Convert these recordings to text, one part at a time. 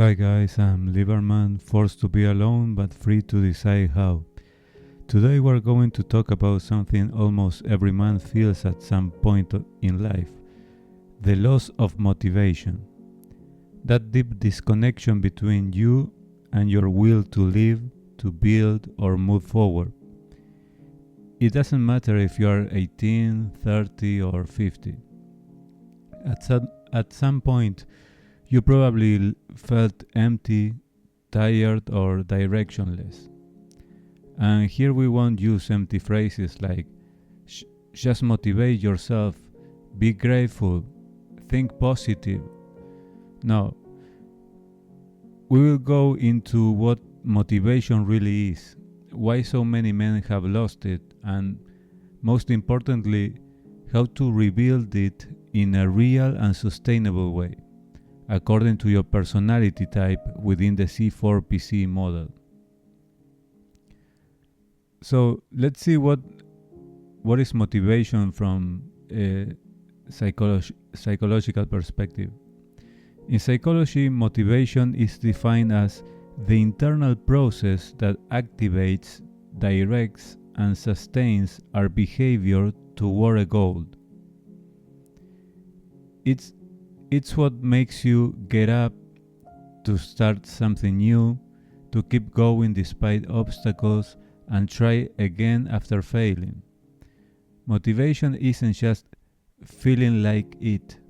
Hi guys, I'm Libertman, forced to be alone but free to decide how. Today we're going to talk about something almost every man feels at some point in life: the loss of motivation. That deep disconnection between you and your will to live, to build, or move forward. It doesn't matter if you are 18, 30, or 50. At some point, you probably felt empty, tired, or directionless. And here we won't use empty phrases like just motivate yourself, be grateful, think positive. No, we will go into what motivation really is, why so many men have lost it, and most importantly, how to rebuild it in a real and sustainable way, according to your personality type within the C4PC model. So let's see what is motivation from a psychological perspective. In psychology, motivation is defined as the internal process that activates, directs, and sustains our behavior toward a goal. It's what makes you get up, to start something new, to keep going despite obstacles, and try again after failing. Motivation isn't just feeling like it.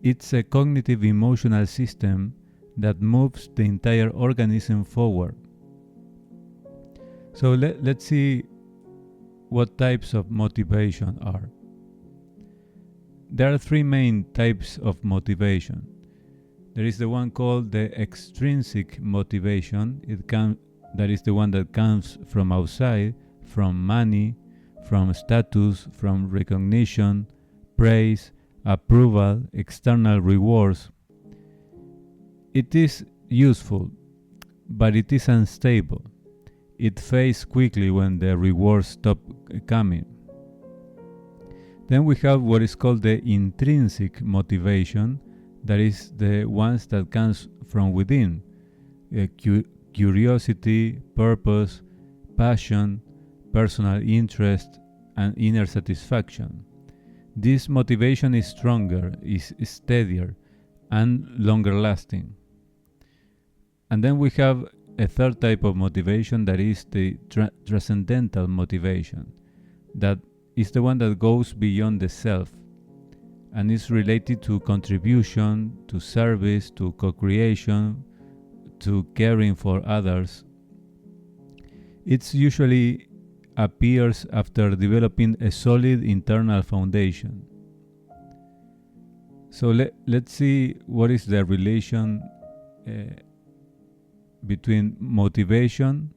It's a cognitive emotional system that moves the entire organism forward. So let's see what types of motivation are. There are three main types of motivation. There is the one called the extrinsic motivation. That is the one that comes from outside, from money, from status, from recognition, praise, approval, external rewards. It is useful, but it is unstable. It fades quickly when the rewards stop coming. Then we have what is called the intrinsic motivation, that is the ones that comes from within. Curiosity, purpose, passion, personal interest, and inner satisfaction. This motivation is stronger, is steadier, and longer lasting. And then we have a third type of motivation, that is the transcendental motivation. That is the one that goes beyond the self and is related to contribution, to service, to co-creation, to caring for others. It usually appears after developing a solid internal foundation. So let's see what is the relation between motivation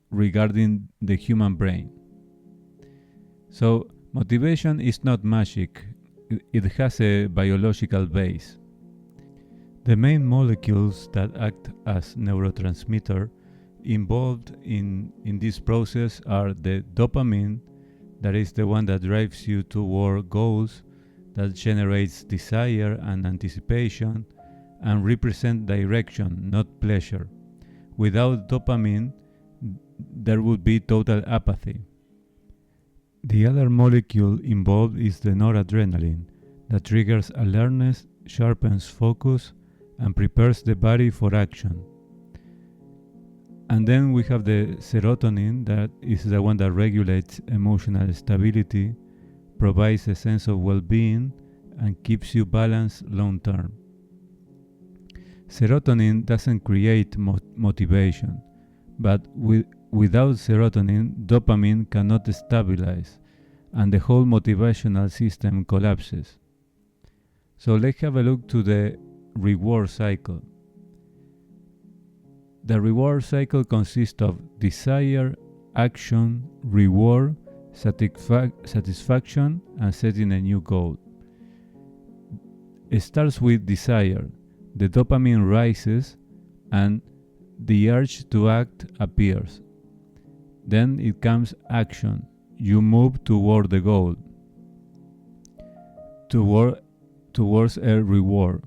regarding the human brain. So motivation is not magic. It has a biological base. The main molecules that act as neurotransmitter involved in this process are the dopamine, that is the one that drives you toward goals, that generates desire and anticipation, and represent direction, not pleasure. Without dopamine, there would be total apathy. The other molecule involved is the noradrenaline, that triggers alertness, sharpens focus, and prepares the body for action. And then we have the serotonin, that is the one that regulates emotional stability, provides a sense of well-being, and keeps you balanced long term. Serotonin doesn't create motivation, but without serotonin, dopamine cannot stabilize, and the whole motivational system collapses. So let's have a look to the reward cycle. The reward cycle consists of desire, action, reward, satisfaction, and setting a new goal. It starts with desire. The dopamine rises and the urge to act appears. Then it comes action. You move toward the goal, towards a reward.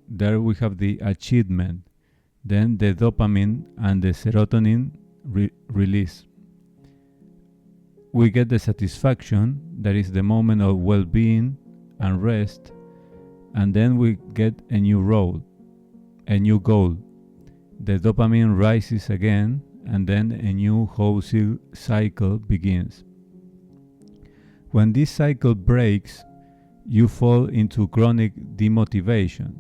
there we have the achievement, then the dopamine and the serotonin release. We get the satisfaction, that is the moment of well-being and rest, and then we get a new goal. The dopamine rises again, and then a new whole cycle begins. When this cycle breaks, you fall into chronic demotivation,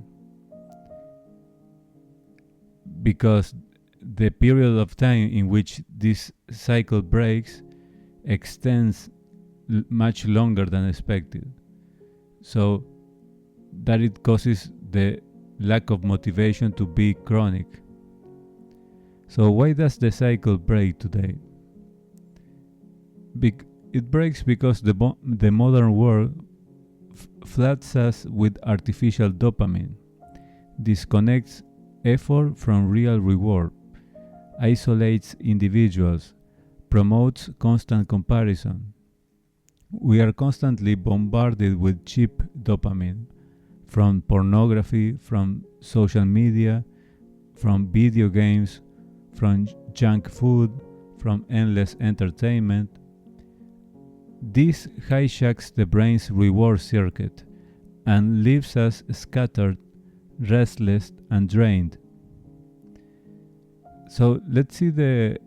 because the period of time in which this cycle breaks extends much longer than expected, so that it causes the lack of motivation to be chronic. So why does the cycle break today? It breaks because the modern world floods us with artificial dopamine, disconnects effort from real reward, isolates individuals, promotes constant comparison. We are constantly bombarded with cheap dopamine from pornography, from social media, from video games, from junk food, from endless entertainment. This hijacks the brain's reward circuit and leaves us scattered, restless, and drained. So let's see the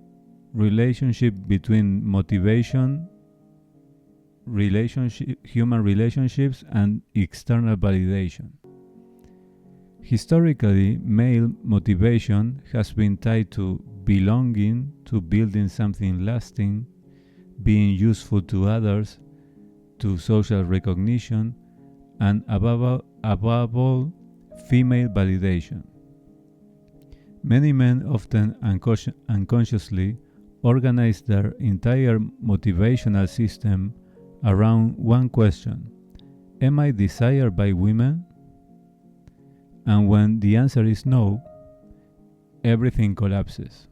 relationship between motivation, human relationships, and external validation. Historically, male motivation has been tied to belonging, to building something lasting, being useful to others, to social recognition, and above all, female validation. Many men often unconsciously organize their entire motivational system around one question: am I desired by women? And when the answer is no, everything collapses.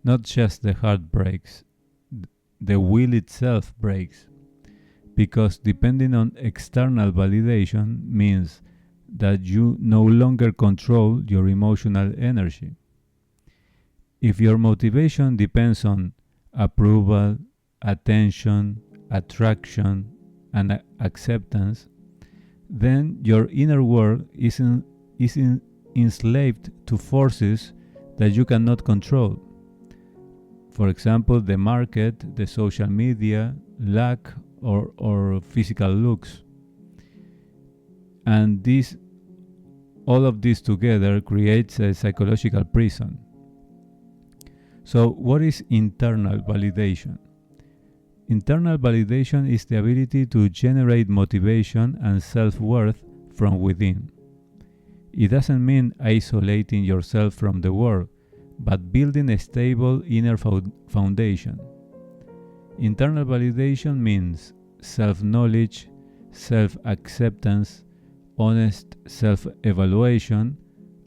Not just the heart breaks, the will itself breaks, because depending on external validation means that you no longer control your emotional energy. If your motivation depends on approval, attention, attraction, and acceptance, then your inner world is enslaved to forces that you cannot control. For example, the market, the social media, luck, or physical looks. And all of this together creates a psychological prison. So what is internal validation? Internal validation is the ability to generate motivation and self-worth from within. It doesn't mean isolating yourself from the world, but building a stable inner foundation. Internal validation means self-knowledge, self-acceptance, honest self-evaluation,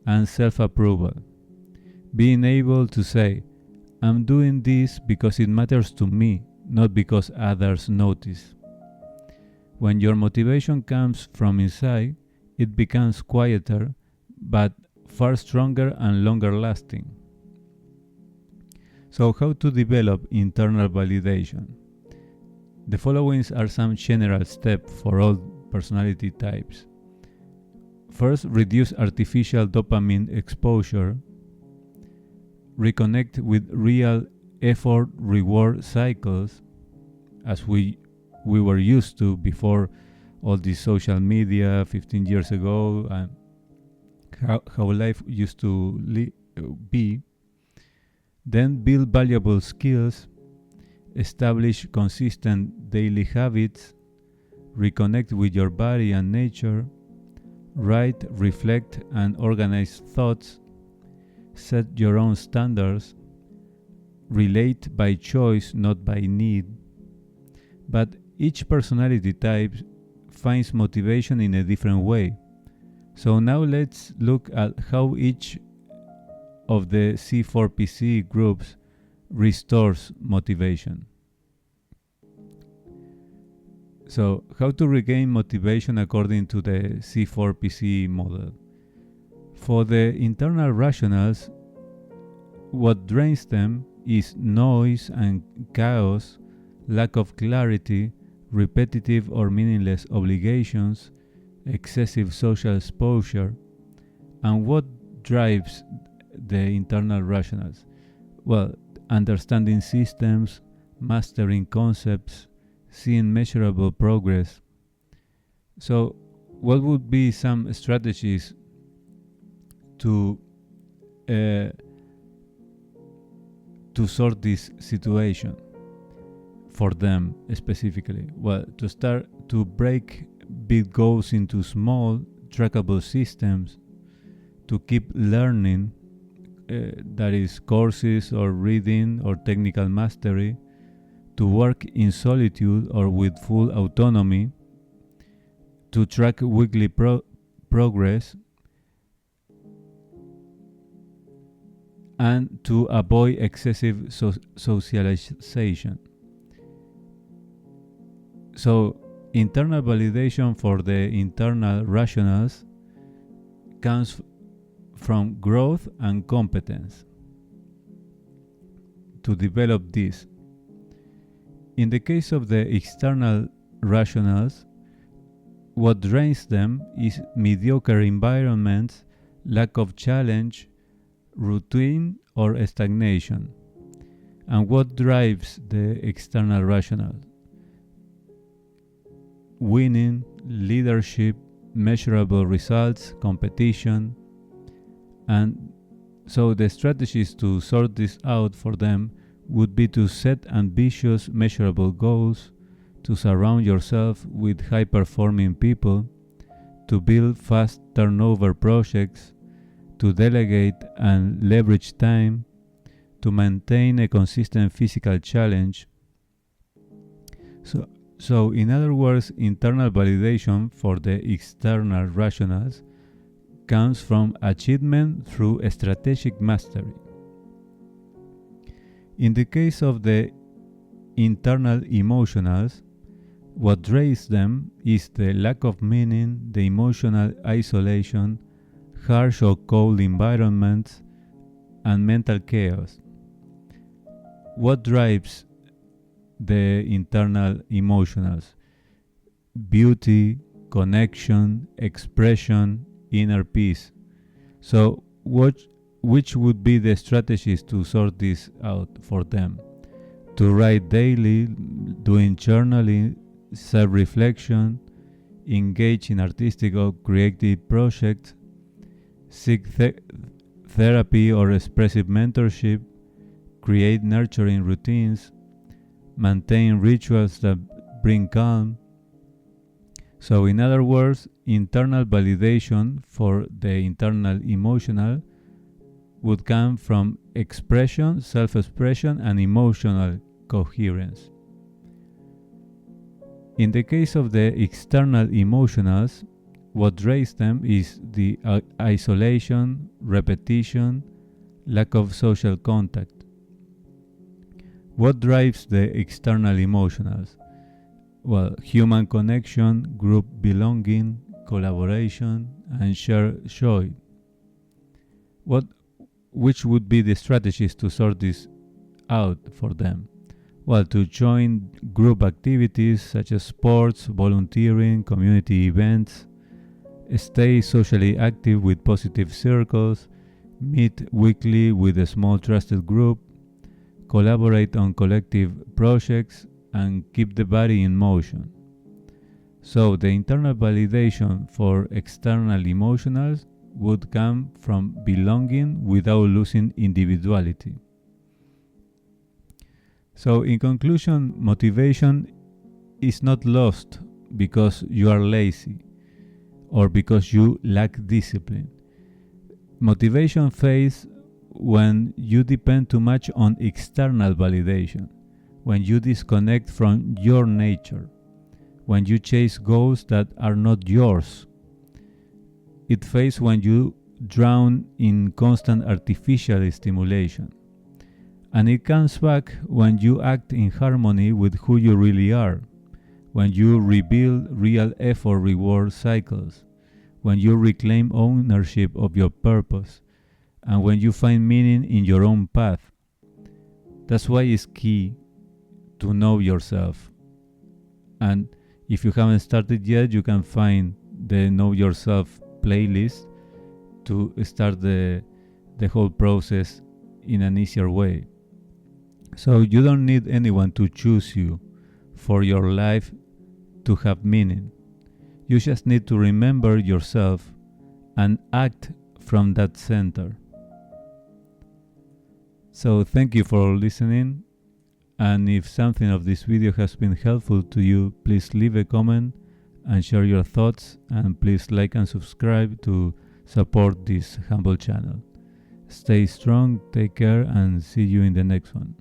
and self-approval. Being able to say, I'm doing this because it matters to me, not because others notice. When your motivation comes from inside, it becomes quieter, but far stronger and longer lasting. So how to develop internal validation? The following are some general steps for all personality types. First, reduce artificial dopamine exposure. Reconnect with real effort-reward cycles, as we were used to before all this social media 15 years ago, and how life used to be. Then build valuable skills, establish consistent daily habits, reconnect with your body and nature, write, reflect, and organize thoughts, set your own standards, relate by choice, not by need. But each personality type finds motivation in a different way. So now let's look at how each of the C4PC groups restores motivation. So, how to regain motivation according to the C4PC model? For the internal rationals, what drains them is noise and chaos, lack of clarity, repetitive or meaningless obligations, excessive social exposure. And what drives the internal rationals? Well, understanding systems, mastering concepts, seeing measurable progress. So, what would be some strategies to sort this situation for them specifically? Well, to start to break big goals into small, trackable systems, to keep learning, that is courses or reading or technical mastery, to work in solitude or with full autonomy, to track weekly progress, and to avoid excessive socialization. So, internal validation for the internal rationals comes from growth and competence to develop this. In the case of the external rationals, what drains them is mediocre environments, lack of challenge, routine, or stagnation. And what drives the external rational? Winning, leadership, measurable results, competition. And so the strategies to sort this out for them would be to set ambitious, measurable goals, to surround yourself with high-performing people, to build fast turnover projects, to delegate and leverage time, to maintain a consistent physical challenge. So in other words, internal validation for the external rationals comes from achievement through strategic mastery. In the case of the internal emotionals, what drains them is the lack of meaning, the emotional isolation, harsh or cold environments, and mental chaos. What drives the internal emotionals? Beauty, connection, expression, inner peace. So, which would be the strategies to sort this out for them? To write daily, doing journaling, self-reflection, engage in artistic or creative projects, seek therapy or expressive mentorship, create nurturing routines, maintain rituals that bring calm. So in other words, internal validation for the internal emotional would come from expression, self-expression, and emotional coherence. In the case of the external emotionals, what drains them is the isolation, repetition, lack of social contact. What drives the external emotionals? Well, human connection, group belonging, collaboration, and shared joy. Which would be the strategies to sort this out for them? Well, to join group activities such as sports, volunteering, community events, stay socially active with positive circles, meet weekly with a small trusted group, collaborate on collective projects, and keep the body in motion. So the internal validation for external emotionals would come from belonging without losing individuality. So in conclusion, motivation is not lost because you are lazy or because you lack discipline. Motivation fades when you depend too much on external validation, when you disconnect from your nature, when you chase goals that are not yours. It fades when you drown in constant artificial stimulation. And it comes back when you act in harmony with who you really are, when you rebuild real effort-reward cycles, when you reclaim ownership of your purpose, and when you find meaning in your own path. That's why it's key to know yourself. And if you haven't started yet, you can find the Know Yourself playlist to start the whole process in an easier way. So you don't need anyone to choose you for your life to have meaning. You just need to remember yourself and act from that center. So thank you for listening, and if something of this video has been helpful to you, please leave a comment and share your thoughts, and please like and subscribe to support this humble channel. Stay strong, take care, and see you in the next one.